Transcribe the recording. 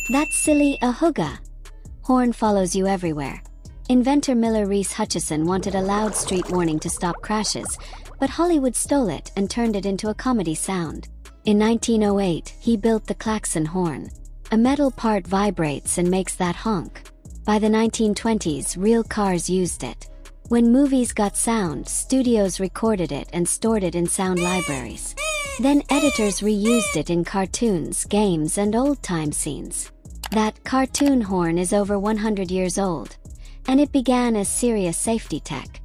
That's silly, a hooga. Horn follows you everywhere. Inventor Miller Reese Hutchison wanted a loud street warning to stop crashes, but Hollywood stole it and turned it into a comedy sound. In 1908, he built the klaxon horn. A metal part vibrates and makes that honk. By the 1920s, real cars used it. When movies got sound, studios recorded it and stored it in sound libraries. Then editors reused it in cartoons, games, and old-time scenes. That cartoon horn is over 100 years old, and it began as serious safety tech.